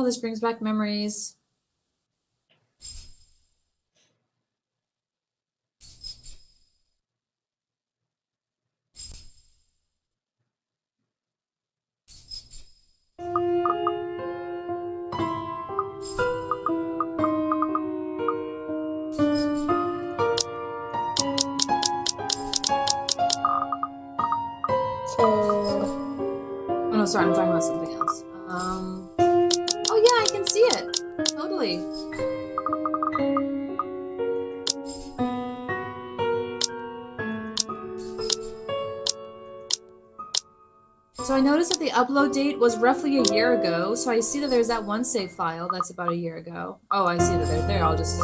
Oh, this brings back memories. Oh no, sorry, I'm talking about something else. Oh yeah, I can see it. Totally. So I noticed that the upload date was roughly a year ago, so I see that there's that one save file that's about a year ago. Oh, I see that they're all just...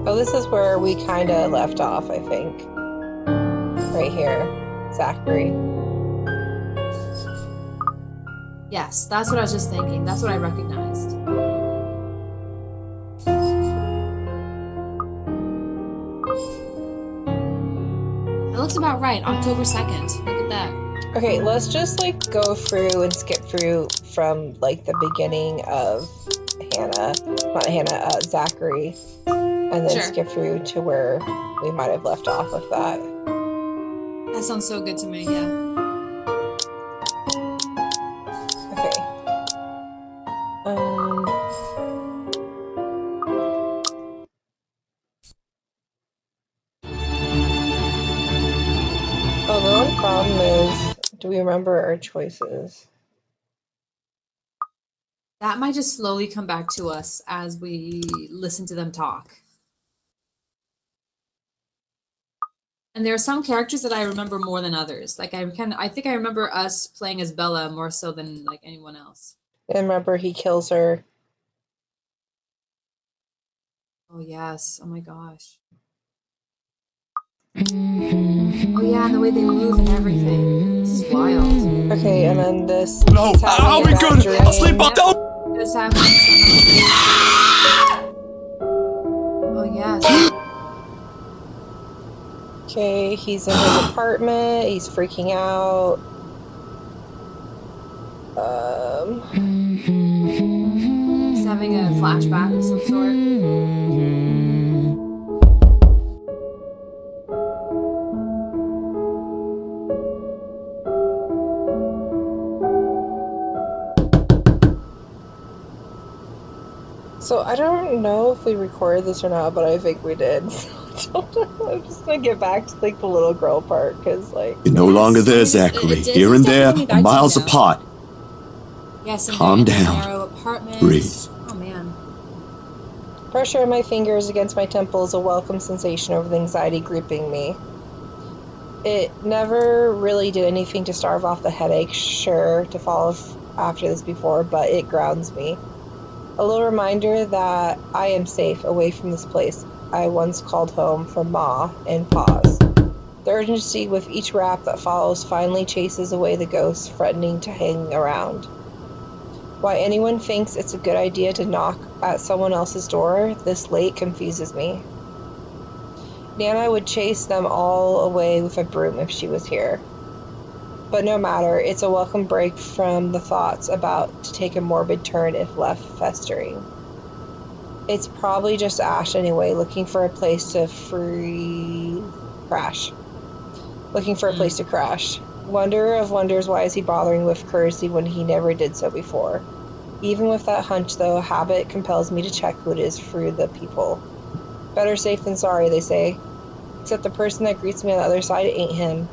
Oh, this is where we kind of left off, I think. Right here. Zachary. Yes, that's what I was just thinking. That's what I recognized. That looks about right. October 2nd. Look at that. Okay, let's just like go through and skip through from like the beginning of Zachary, and then skip through to where we might have left off with that. That sounds so good to me, yeah. Okay. Oh, the only problem is, do we remember our choices? That might just slowly come back to us as we listen to them talk. And there are some characters that I remember more than others. Like I think I remember us playing as Bella more so than like anyone else. And remember, he kills her. Oh yes! Oh my gosh! Oh yeah, and the way they move and everything. This is wild. Okay, and then this. No, I'll be good. I'll sleep on. Don't. This happens. Oh yes. Okay, he's in his apartment. He's freaking out. He's having a flashback of some sort. So I don't know if we recorded this or not, but I think we did. I'm just gonna get back to like the little girl part, because like... You're no longer there, Zachary. Here and there, miles apart. Yes, calm down. Breathe. Oh man. Pressure in my fingers against my temple is a welcome sensation over the anxiety gripping me. It never really did anything to starve off the headache, sure, to fall after this before, but it grounds me. A little reminder that I am safe away from this place I once called home for Ma and Pa's. The urgency with each rap that follows finally chases away the ghosts threatening to hang around. Why anyone thinks it's a good idea to knock at someone else's door this late confuses me. Nana would chase them all away with a broom if she was here. But no matter, it's a welcome break from the thoughts about to take a morbid turn if left festering. It's probably just Ash anyway, looking for a place to crash. Wonder of wonders, why is he bothering with courtesy when he never did so before? Even with that hunch, though, habit compels me to check who it is through the people. Better safe than sorry, they say. Except the person that greets me on the other side ain't him.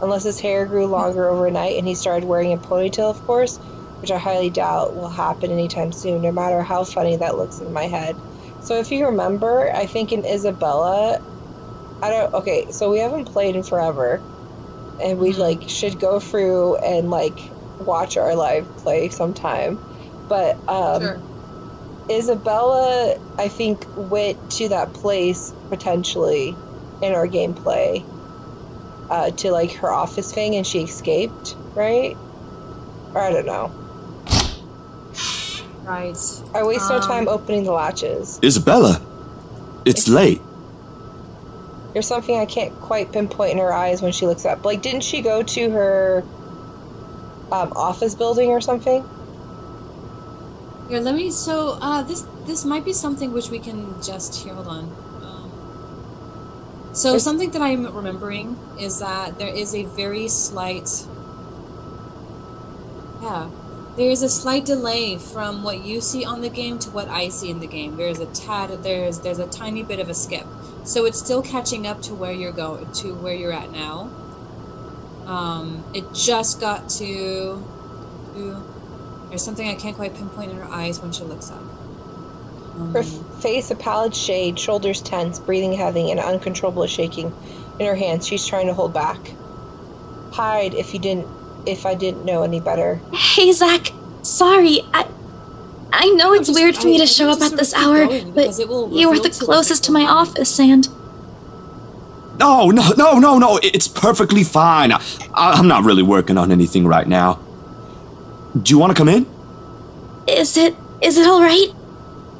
Unless his hair grew longer overnight and he started wearing a ponytail, of course, which I highly doubt will happen anytime soon, no matter how funny that looks in my head. So if you remember, I think in Isabella, okay, so we haven't played in forever, and we, like, should go through and, like, watch our live play sometime. But, Sure. Isabella, I think, went to that place, potentially, in our gameplay, to, like, her office thing, and she escaped, right? Or I don't know. Right. I waste no time opening the latches. Isabella, it's late. There's something I can't quite pinpoint in her eyes when she looks up. Like, didn't she go to her office building or something? Here, let me. So, this might be something which we can just here. Hold on. So something that I'm remembering is that there is a very slight. Yeah, there is a slight delay from what you see on the game to what I see in the game. There's a tiny bit of a skip, so it's still catching up to where you're where you're at now. It just got to. There's something I can't quite pinpoint in her eyes when she looks up. Her face a pallid shade, shoulders tense, breathing heavy, and uncontrollable shaking in her hands she's trying to hold back. Hide if I didn't know any better. Hey, Zach. Sorry, I know it's weird for me to show up at this hour, but you were the closest to my office, and... No, it's perfectly fine. I'm not really working on anything right now. Do you want to come in? Is it all right?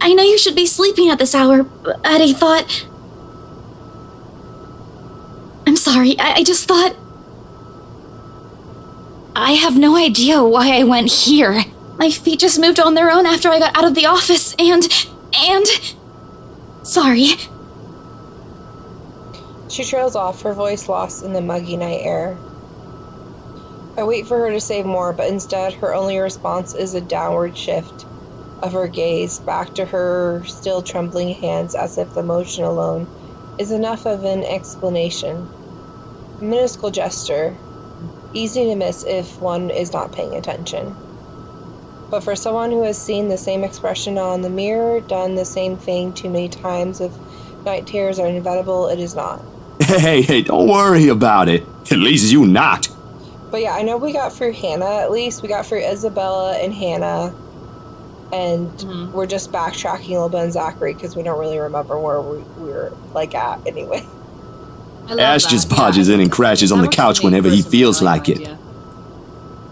I know you should be sleeping at this hour, but I thought... I'm sorry, I just thought... I have no idea why I went here. My feet just moved on their own after I got out of the office, and... Sorry. She trails off, her voice lost in the muggy night air. I wait for her to say more, but instead her only response is a downward shift of her gaze back to her still trembling hands, as if the motion alone is enough of an explanation. A minuscule gesture, easy to miss if one is not paying attention. But for someone who has seen the same expression on the mirror, done the same thing too many times, if night terrors are inevitable, it is not. Hey, don't worry about it. At least you not. But yeah, I know we got through Hannah, at least. We got through Isabella and Hannah. And we're just backtracking a little bit on Zachary because we don't really remember where we were, like, at anyway. Ash just barges in and crashes on the couch whenever he feels like it.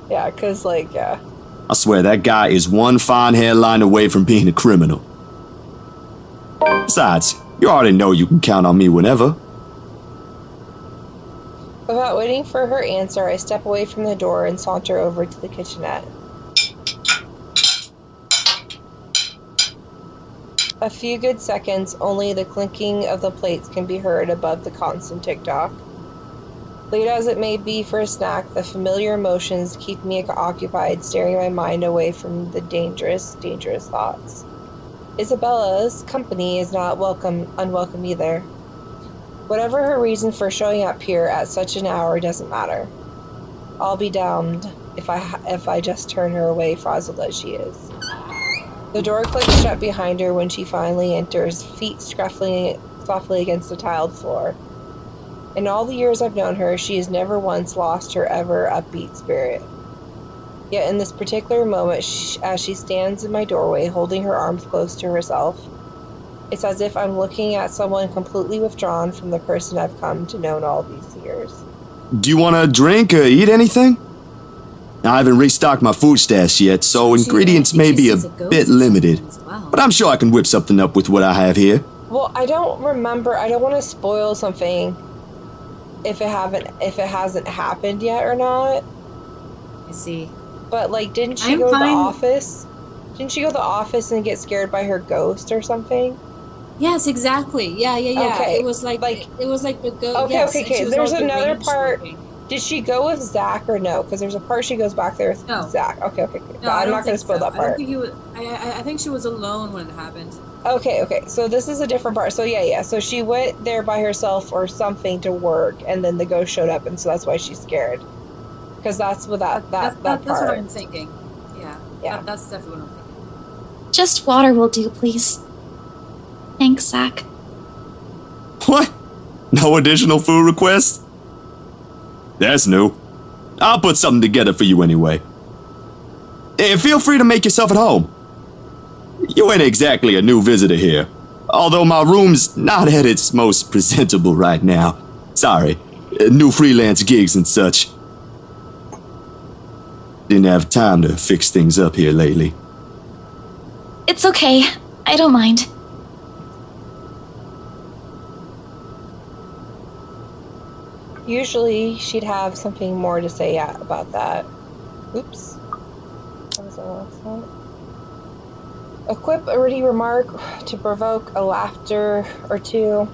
Yeah, because, like, yeah. I swear that guy is one fine hairline away from being a criminal. Besides, you already know you can count on me whenever. Without waiting for her answer, I step away from the door and saunter over to the kitchenette. A few good seconds, only the clinking of the plates can be heard above the constant tick-tock. Late as it may be for a snack, the familiar emotions keep me occupied, staring my mind away from the dangerous thoughts. Isabella's company is not unwelcome either. Whatever her reason for showing up here at such an hour doesn't matter. I'll be damned if I just turn her away, frazzled as she is. The door clicks shut behind her when she finally enters, feet scuffling softly against the tiled floor. In all the years I've known her, she has never once lost her ever upbeat spirit. Yet in this particular moment, as she stands in my doorway, holding her arms close to herself, it's as if I'm looking at someone completely withdrawn from the person I've come to know in all these years. Do you want to drink or eat anything? I haven't restocked my food stash yet, so ingredients may be a bit limited. But I'm sure I can whip something up with what I have here. Well, I don't remember. I don't want to spoil something if it hasn't happened yet or not. I see. But, like, didn't she go to the office? Didn't she go to the office and get scared by her ghost or something? Yes, exactly. Yeah. Okay. It was like the ghost. Okay. There's another part. Did she go with Zach or no? Because there's a part she goes back there with Zach. Okay. No, I'm not going to spoil that part. I think she was alone when it happened. Okay. So this is a different part. So yeah. So she went there by herself or something to work, and then the ghost showed up, and so that's why she's scared. Because that's what that part. That's what I'm thinking. Yeah. That's definitely what I'm thinking. Just water will do, please. Thanks, Zach. What? No additional food requests? That's new. I'll put something together for you anyway. And feel free to make yourself at home. You ain't exactly a new visitor here, although my room's not at its most presentable right now. Sorry, new freelance gigs and such. Didn't have time to fix things up here lately. It's okay. I don't mind. Usually she'd have something more to say about that. Oops. What was the last one? A quip, a witty remark to provoke a laughter or two.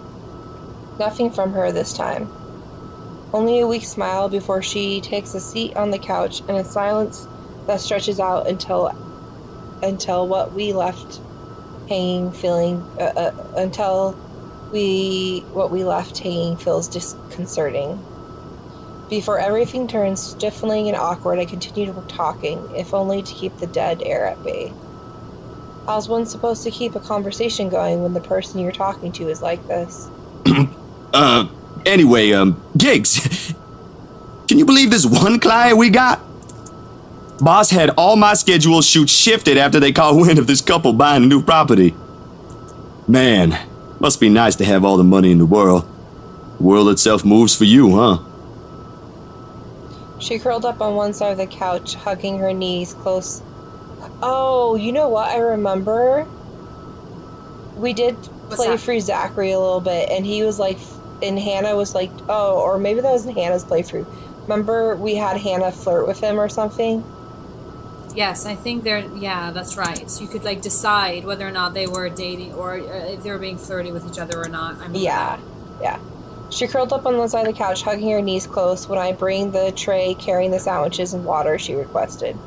Nothing from her this time. Only a weak smile before she takes a seat on the couch and a silence that stretches out until what we left hanging feels disconcerting. Before everything turns stifling and awkward, I continue talking, if only to keep the dead air at bay. How's one supposed to keep a conversation going when the person you're talking to is like this? Anyway, Gigs, can you believe this one client we got? Boss had all my scheduled shoots shifted after they caught wind of this couple buying a new property. Man, must be nice to have all the money in the world. The world itself moves for you, huh? She curled up on one side of the couch, hugging her knees close. Oh, you know what? I remember. We did play Free Zachary a little bit, and he was like, and Hannah was like, oh, or maybe that was in Hannah's playthrough. Remember we had Hannah flirt with him or something? Yes, I think that's right. So you could like decide whether or not they were dating or if they were being flirty with each other or not. Yeah. She curled up on one side of the couch, hugging her knees close when I bring the tray carrying the sandwiches and water she requested.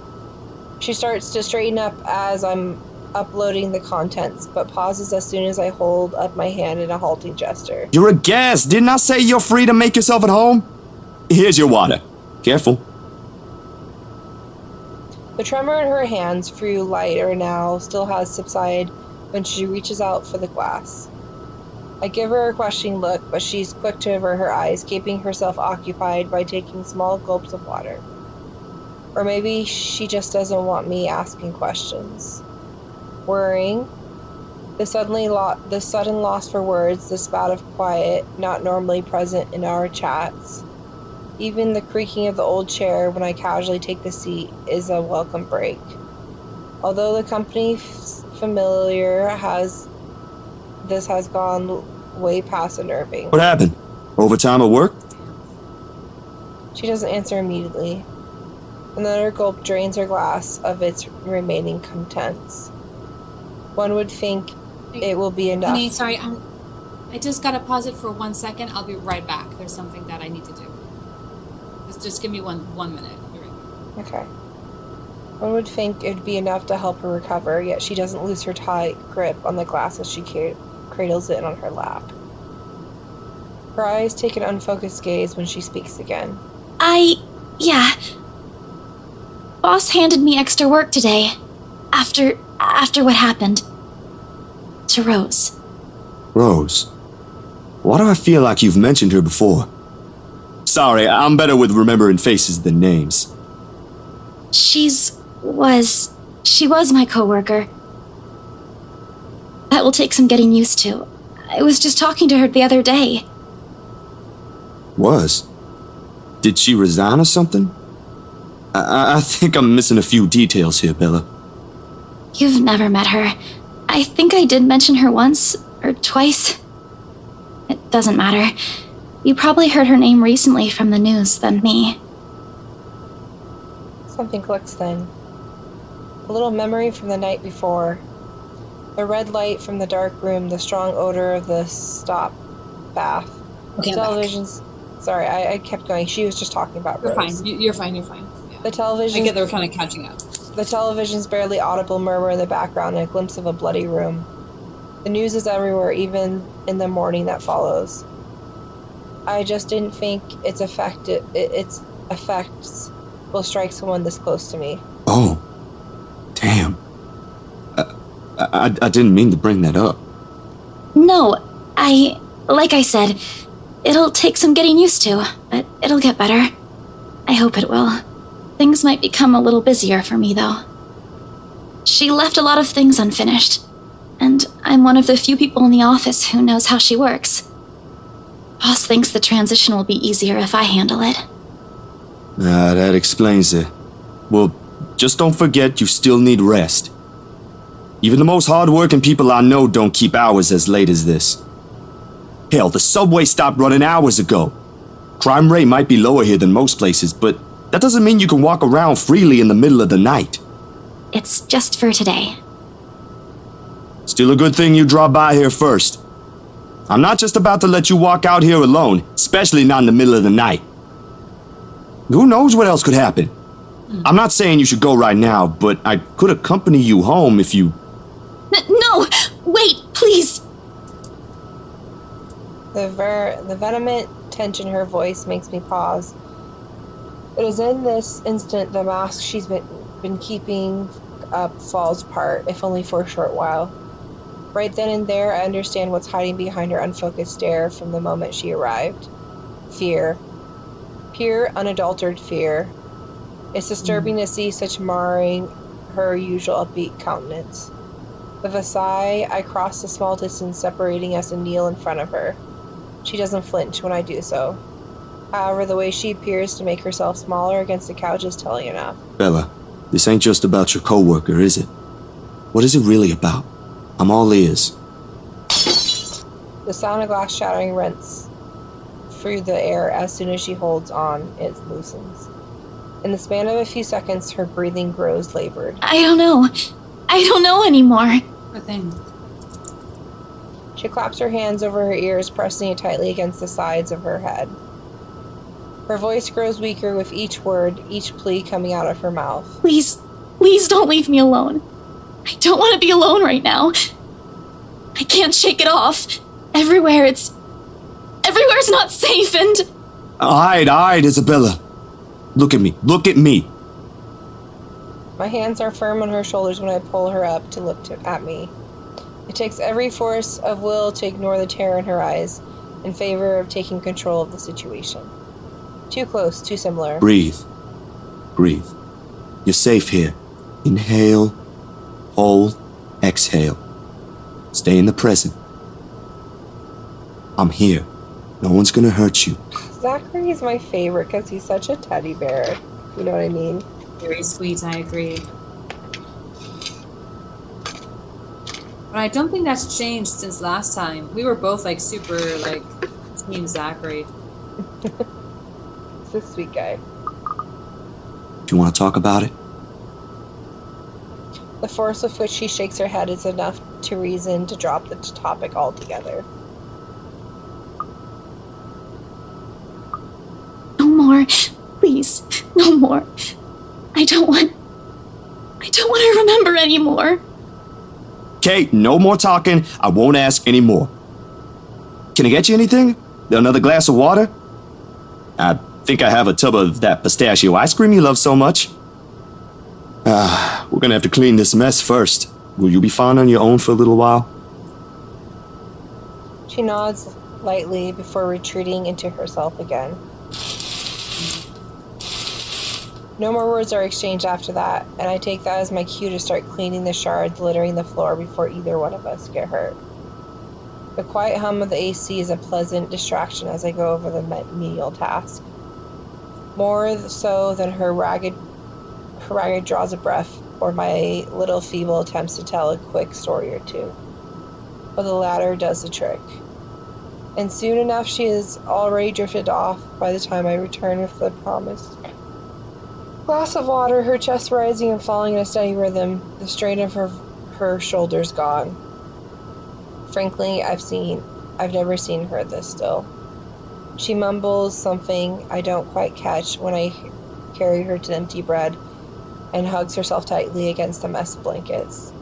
She starts to straighten up as I'm uploading the contents, but pauses as soon as I hold up my hand in a halting gesture. You're a guest. Didn't I say you're free to make yourself at home? Here's your water. Careful. The tremor in her hands, few lighter now, still has subsided when she reaches out for the glass. I give her a questioning look, but she's quick to avert her eyes, keeping herself occupied by taking small gulps of water. Or maybe she just doesn't want me asking questions. Worrying, the sudden loss for words, the spout of quiet not normally present in our chats. Even the creaking of the old chair when I casually take the seat is a welcome break. Although the company familiar has gone way past unnerving. What happened? Overtime at work? She doesn't answer immediately. Another gulp drains her glass of its remaining contents. One would think it will be enough. Honey, sorry, I just gotta pause it for 1 second. I'll be right back. There's something that I need to do. Just give me one minute. You're right. Okay. One would think it would be enough to help her recover, yet she doesn't lose her tight grip on the glass as she cradles it on her lap. Her eyes take an unfocused gaze when she speaks again. Yeah. Boss handed me extra work today. After what happened. To Rose. Rose? Why do I feel like you've mentioned her before? Sorry, I'm better with remembering faces than names. She was my coworker. That will take some getting used to. I was just talking to her the other day. Was? Did she resign or something? I think I'm missing a few details here, Bella. You've never met her. I think I did mention her once or twice. It doesn't matter. You probably heard her name recently from the news than me. Something clicks then. A little memory from the night before. The red light from the dark room, the strong odor of the stop bath. Okay, Television's... Sorry, I kept going. She was just talking about Rose. You're fine. You're fine. Yeah. The television... I get they're kind of catching up. The television's barely audible murmur in the background and a glimpse of a bloody room. The news is everywhere, even in the morning that follows. I just didn't think its effects will strike someone this close to me. Oh. Damn. I didn't mean to bring that up. No, like I said, it'll take some getting used to, but it'll get better. I hope it will. Things might become a little busier for me, though. She left a lot of things unfinished, and I'm one of the few people in the office who knows how she works. Boss thinks the transition will be easier if I handle it. That explains it. Well, just don't forget you still need rest. Even the most hard-working people I know don't keep hours as late as this. Hell, the subway stopped running hours ago. Crime rate might be lower here than most places, but that doesn't mean you can walk around freely in the middle of the night. It's just for today. Still a good thing you dropped by here first. I'm not just about to let you walk out here alone, especially not in the middle of the night. Who knows what else could happen? I'm not saying you should go right now, but I could accompany you home if you... No! Wait, please! The vehement tension in her voice makes me pause. It is in this instant the mask she's been keeping up falls apart, if only for a short while. Right then and there, I understand what's hiding behind her unfocused stare from the moment she arrived. Fear. Pure, unadulterated fear. It's disturbing to see such marring her usual upbeat countenance. With a sigh, I cross the small distance separating us and kneel in front of her. She doesn't flinch when I do so. However, the way she appears to make herself smaller against the couch is telling enough. Bella, this ain't just about your coworker, is it? What is it really about? I'm all ears. The sound of glass shattering rents through the air as soon as she holds on, it loosens. In the span of a few seconds, her breathing grows labored. I don't know. I don't know anymore. Poor thing. She claps her hands over her ears, pressing it tightly against the sides of her head. Her voice grows weaker with each word, each plea coming out of her mouth. Please don't leave me alone. I don't want to be alone right now. I can't shake it off. Everywhere's not safe and... Alright, Isabella. Look at me. My hands are firm on her shoulders when I pull her up to look at me. It takes every force of will to ignore the terror in her eyes in favor of taking control of the situation. Too close, too similar. Breathe. You're safe here. Inhale, hold, exhale. Stay in the present. I'm here. No one's gonna hurt you. Zachary is my favorite because he's such a teddy bear. You know what I mean? Very sweet, I agree. But I don't think that's changed since last time. We were both super Team Zachary. He's a sweet guy. Do you want to talk about it? The force with which she shakes her head is enough to reason to drop the topic altogether. No more. Please. No more. I don't want to remember anymore. Kate, no more talking. I won't ask any more. Can I get you anything? Another glass of water? I think I have a tub of that pistachio ice cream you love so much. We're gonna have to clean this mess first. Will you be fine on your own for a little while? She nods lightly before retreating into herself again. No more words are exchanged after that, and I take that as my cue to start cleaning the shards littering the floor before either one of us get hurt. The quiet hum of the AC is a pleasant distraction as I go over the menial task. More so than her ragged draws a breath, or my little feeble attempts to tell a quick story or two. But the latter does the trick. And soon enough she is already drifted off by the time I return with the promised glass of water, her chest rising and falling in a steady rhythm, the strain of her shoulders gone. Frankly, I've never seen her this still. She mumbles something I don't quite catch when I carry her to empty bed and hugs herself tightly against the mess of blankets.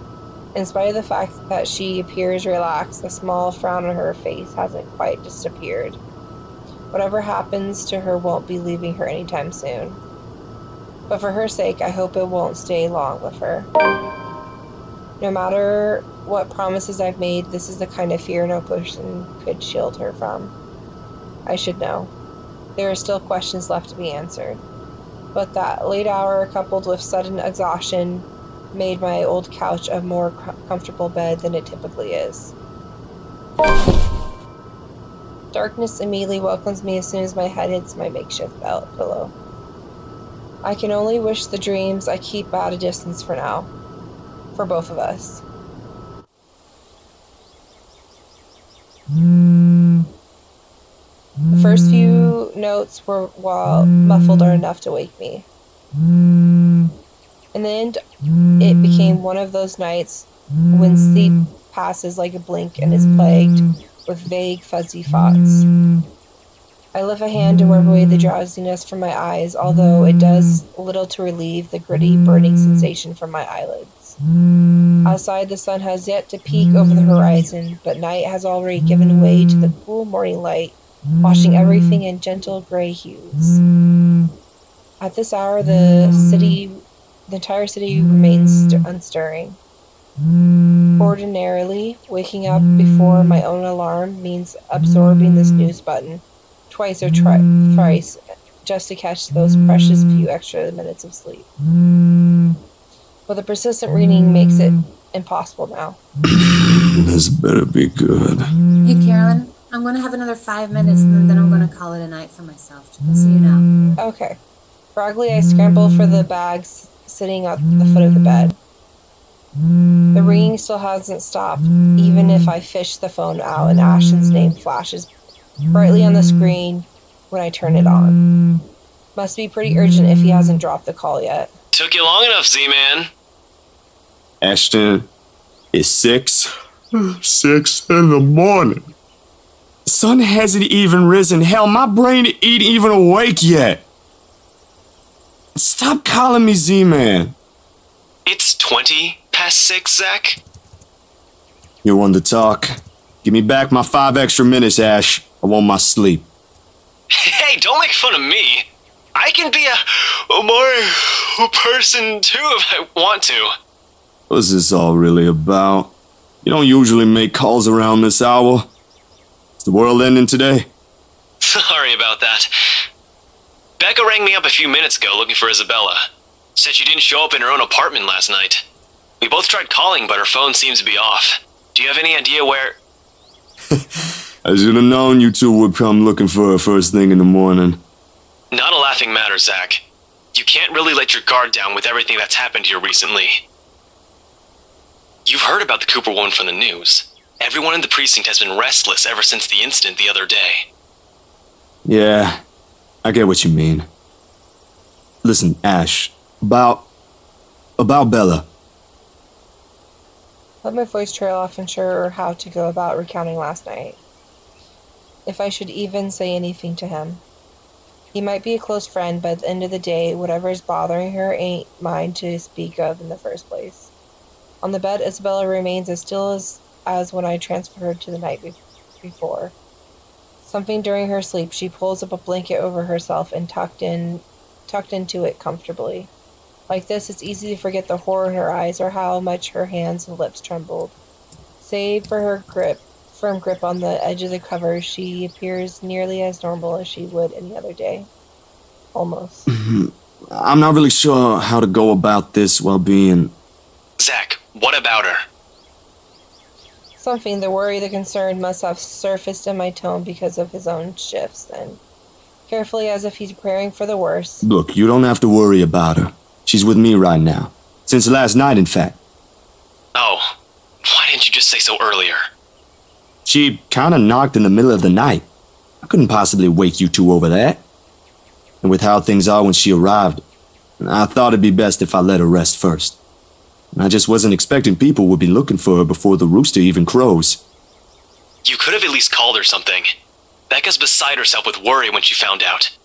In spite of the fact that she appears relaxed, the small frown on her face hasn't quite disappeared. Whatever happens to her won't be leaving her anytime soon. But for her sake, I hope it won't stay long with her. No matter what promises I've made, this is the kind of fear no person could shield her from. I should know. There are still questions left to be answered. But that late hour, coupled with sudden exhaustion, made my old couch a more comfortable bed than it typically is. Darkness immediately welcomes me as soon as my head hits my makeshift pillow. I can only wish the dreams I keep at a distance for now. For both of us. The first few notes were, while muffled, are enough to wake me. In the end, it became one of those nights when sleep passes like a blink and is plagued with vague, fuzzy thoughts. I lift a hand to wipe away the drowsiness from my eyes, although it does little to relieve the gritty, burning sensation from my eyelids. Outside, the sun has yet to peek over the horizon, but night has already given way to the cool morning light, washing everything in gentle gray hues. At this hour, the entire city remains unstirring. Ordinarily, waking up before my own alarm means absorbing the snooze button twice or thrice just to catch those precious few extra minutes of sleep. But the persistent reading makes it impossible now. This better be good. Hey, Carolyn, I'm going to have another 5 minutes and then I'm going to call it a night for myself, just so you know. Okay. Groggily, I scramble for the bags sitting at the foot of the bed. The ringing still hasn't stopped, even if I fish the phone out and Ashton's name flashes brightly on the screen when I turn it on. Must be pretty urgent if he hasn't dropped the call yet. Took you long enough, Z-Man. Ashton, it's 6 in the morning. The sun hasn't even risen. Hell, my brain ain't even awake yet. Stop calling me Z-Man. It's 20 past 6, Zach. You want to talk? Give me back my 5 extra minutes, Ash. I want my sleep. Hey, don't make fun of me. I can be a more person too if I want to. What's this all really about? You don't usually make calls around this hour. Is the world ending today? Sorry about that. Becca rang me up a few minutes ago looking for Isabella. Said she didn't show up in her own apartment last night. We both tried calling, but her phone seems to be off. Do you have any idea where... I should have known you two would come looking for her first thing in the morning. Not a laughing matter, Zach. You can't really let your guard down with everything that's happened here recently. You've heard about the Cooper woman from the news. Everyone in the precinct has been restless ever since the incident the other day. Yeah, I get what you mean. Listen, Ash, about Bella. Let my voice trail off, unsure how to go about recounting last night. If I should even say anything to him. He might be a close friend, but at the end of the day, whatever is bothering her ain't mine to speak of in the first place. On the bed, Isabella remains as still as when I transferred her to the night before. Something during her sleep, she pulls up a blanket over herself and tucked into it comfortably. Like this, it's easy to forget the horror in her eyes or how much her hands and lips trembled. Save for her firm grip on the edge of the cover, she appears nearly as normal as she would any other day. Almost. I'm not really sure how to go about this while being... Zach, what about her? Something, the worry, the concern must have surfaced in my tone because of his own shifts, then. Carefully, as if he's preparing for the worst. Look, you don't have to worry about her. She's with me right now. Since last night, in fact. Oh, why didn't you just say so earlier? She kinda knocked in the middle of the night. I couldn't possibly wake you two over that. And with how things are when she arrived, I thought it'd be best if I let her rest first. I just wasn't expecting people would be looking for her before the rooster even crows. You could have at least called her something. Becca's beside herself with worry when she found out.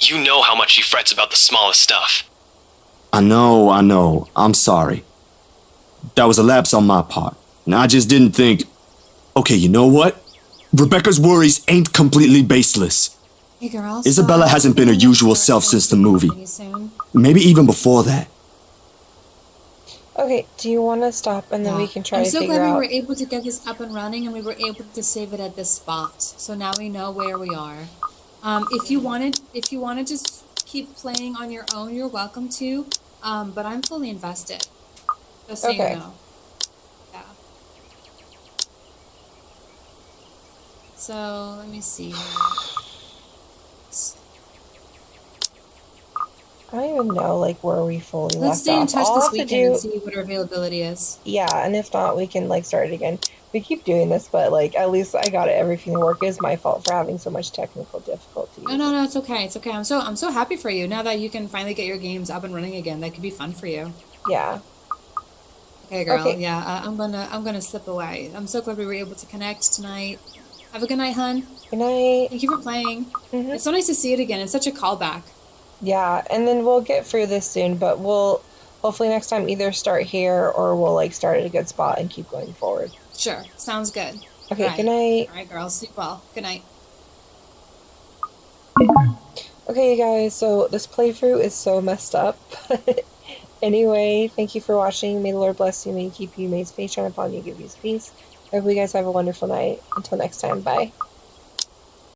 You know how much she frets about the smallest stuff. I know. I'm sorry. That was a lapse on my part. And I just didn't think... Okay, you know what? Rebecca's worries ain't completely baseless. Hey, girls. Isabella hasn't been her usual self since the movie. Maybe even before that. Okay, do you want to stop and then we can try I'm to so figure glad out... we were able to get this up and running and we were able to save it at this spot. So now we know where we are. If you wanted to just keep playing on your own, you're welcome to. But I'm fully invested. Just so you know. Yeah. So let me see here. I don't even know, like, where we fully left off. Let's stay in touch All this I have to weekend and do- see what our availability is. Yeah, and if not, we can, like, start it again. We keep doing this, but, like, at least I got everything to work. It's my fault for having so much technical difficulties. No, it's okay. It's okay. I'm so happy for you. Now that you can finally get your games up and running again, that could be fun for you. Yeah. Okay, girl. Okay. Yeah, I'm gonna slip away. I'm so glad we were able to connect tonight. Have a good night, hun. Good night. Thank you for playing. Mhm. It's so nice to see it again. It's such a callback. Yeah, and then we'll get through this soon, but we'll hopefully next time either start here or we'll like start at a good spot and keep going forward. Sure, sounds good. Okay, All right. good night. All right, girls. Sleep well. Good night. Okay, you guys, so this playthrough is so messed up. Anyway, thank you for watching. May the Lord bless you, may he keep you, may his face shine upon you, give you his peace. I hope you guys have a wonderful night. Until next time, bye.